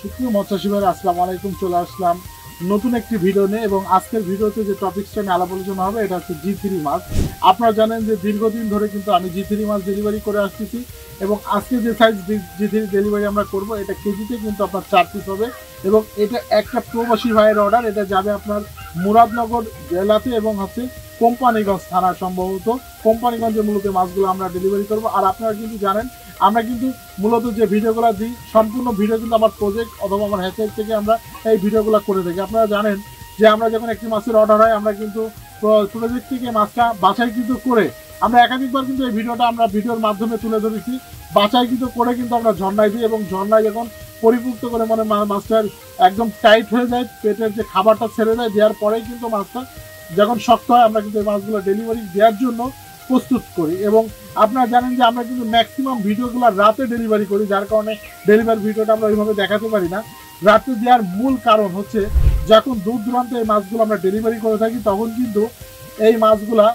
সুপ্রিয় মৎস্যজীবী ভাইরা আসসালামু আলাইকুম। চলে আসলাম নতুন একটি ভিডিও নিয়ে এবং আজকের ভিডিওতে যে টপিকসটা নিয়ে আলাপ আলোচনা হবে এটা হচ্ছে G3 মাছ। আপনারা জানেন যে দীর্ঘদিন ধরে কিন্তু আমি G3 মাছ ডেলিভারি করে আসতেছি এবং আজকে যে সাইজ G3 ডেলিভারি আমরা করব এটা কেজিতে কিন্তু আপনার 4 পিস হবে এবং এটা একটা প্রবাসী ভাইয়ের অর্ডার। এটা যাবে আপনার মুরাদনগর জেলাতে এবং হচ্ছে কোম্পানিগঞ্জ থানা, সম্ভবত কোম্পানিগঞ্জে মূলত মাছগুলো আমরা ডেলিভারি করব। আর আপনারা কিন্তু জানেন আমরা কিন্তু মূলত যে ভিডিওগুলো দিই সম্পূর্ণ ভিডিও কিন্তু আমার প্রজেক্ট অথবা আমার হ্যাচারি থেকে আমরা এই ভিডিওগুলো করে থাকি। আপনারা জানেন যে আমরা যখন একটি মাছের অর্ডার হয় আমরা কিন্তু প্রজেক্ট থেকে মাছটা বাছাইকৃত করে আমরা একাধিকবার কিন্তু এই ভিডিওটা আমরা ভিডিওর মাধ্যমে তুলে ধরেছি। বাছাইকৃত করে কিন্তু আমরা ঝর্ণায় দিই এবং ঝর্ণায় যখন পরিপুক্ত করে মানে মাছটার একদম টাইট হয়ে যায়, পেটের যে খাবারটা ছেড়ে দেয়, দেওয়ার পরেই কিন্তু মাছটা যখন শক্ত হয় আমরা কিন্তু এই মাছগুলো ডেলিভারি দেওয়ার জন্য প্রস্তুত করি। এবং আপনারা জানেন যে আমরা কিন্তু ম্যাক্সিমাম ভিডিওগুলো রাতে ডেলিভারি করি, যার কারণে ডেলিভারি ভিডিওটা আমরা ওইভাবে দেখাতে পারি না। রাতে দেওয়ার মূল কারণ হচ্ছে যখন দূর দূরান্তে এই মাছগুলো আমরা ডেলিভারি করে থাকি তখন কিন্তু এই মাছগুলা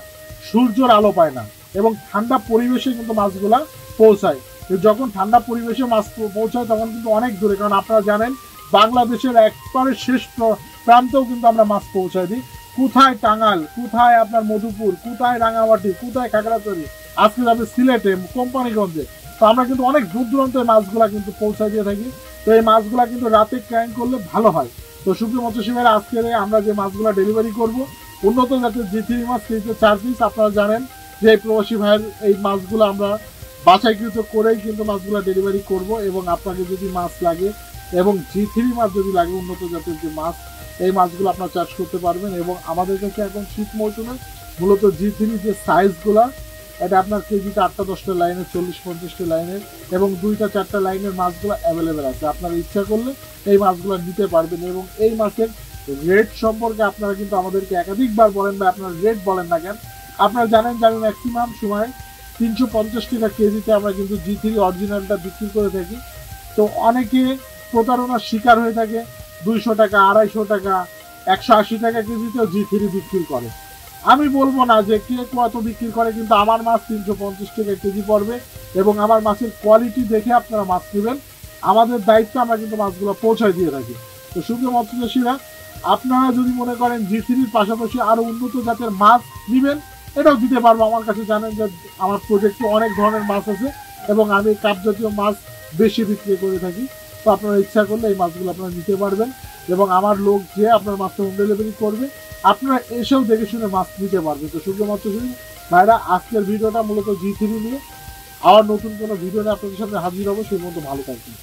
সূর্যের আলো পায় না এবং ঠান্ডা পরিবেশে কিন্তু মাছগুলা পৌঁছায়। যখন ঠান্ডা পরিবেশে মাছ পৌঁছায় তখন কিন্তু অনেক দূরে, কারণ আপনারা জানেন বাংলাদেশের একবারে শেষ প্রান্তেও কিন্তু আমরা মাছ পৌঁছায় দিই। কোথায় টাঙ্গাইল, কোথায় আপনার মধুপুর, কোথায় রাঙামাটি, কোথায় খাগড়াছড়ি, আজকে যাবে সিলেটে, কোম্পানিগঞ্জে। তো আমরা কিন্তু অনেক দূর দূরান্তের মাছগুলা কিন্তু পৌঁছায় দিয়ে থাকি। তো এই মাছগুলা কিন্তু রাতে ক্রাইম করলে ভালো হয়। তো সুপ্রিয় মৎস্যজীবীরা আজকে আমরা যে মাছগুলা ডেলিভারি করব উন্নত জাতের G3 মাছ কেজিতে 4 পিস। আপনারা জানেন যে এই প্রবাসী ভাইয়ের এই মাছগুলো আমরা বাছাইকৃত করেই কিন্তু মাছগুলো ডেলিভারি করব এবং আপনাকে যদি মাছ লাগে এবং G3 মাছ যদি লাগে উন্নত জাতের যে মাছ, এই মাছগুলো আপনারা চাষ করতে পারবেন। এবং আমাদের কাছে এখন শীত মৌসুমে মূলত G3 যে সাইজগুলা এটা আপনার কেজিতে 8টা 10টা লাইনের, 40-50টা লাইনের এবং 2টা-4টা লাইনের মাছগুলো অ্যাভেলেবেল আছে। আপনারা ইচ্ছা করলে এই মাছগুলো নিতে পারবেন এবং এই মাছের রেট সম্পর্কে আপনারা কিন্তু আমাদেরকে একাধিকবার বলেন বা আপনারা রেট বলেন না কেন। আপনারা জানেন যে আমি ম্যাক্সিমাম সময় 350 টাকা কেজিতে আমরা কিন্তু G3 অরিজিনালটা বিক্রি করে থাকি। তো অনেকে প্রতারণার শিকার হয়ে থাকে, 200 টাকা, 250 টাকা, 180 টাকা কেজিতেও G3 বিক্রি করে। আমি বলবো না যে কে কত বিক্রি করে, কিন্তু আমার মাছ 350 টাকা কেজি পড়বে এবং আমার মাছের কোয়ালিটি দেখে আপনারা মাছ নেবেন। আমাদের দায়িত্ব আমরা কিন্তু মাছগুলো পৌঁছায় দিয়ে থাকি। তো শুধু মৎস্যচাষীরা আপনারা যদি মনে করেন G3-র পাশাপাশি আরো উন্নত জাতের মাছ নেবেন, এটাও দিতে পারবো। আমার কাছে জানেন যে আমার প্রজেক্টে অনেক ধরনের মাছ আছে এবং আমি কাপ জাতীয় মাছ বেশি বিক্রি করে থাকি। তো আপনারা ইচ্ছা করলে এই মাছগুলো আপনারা নিতে পারবেন এবং আমার লোক যে আপনার মাছটা হোম ডেলিভারি করবে, আপনারা এসেও দেখে শুনে মাছ নিতে পারবেন। তো শুধুমাত্র ভাইরা আজকের ভিডিওটা মূলত G3 নিয়ে, আবার নতুন কোনো ভিডিও নিয়ে আপনাদের সামনে হাজির হবো। সেই মতো ভালো থাকবেন।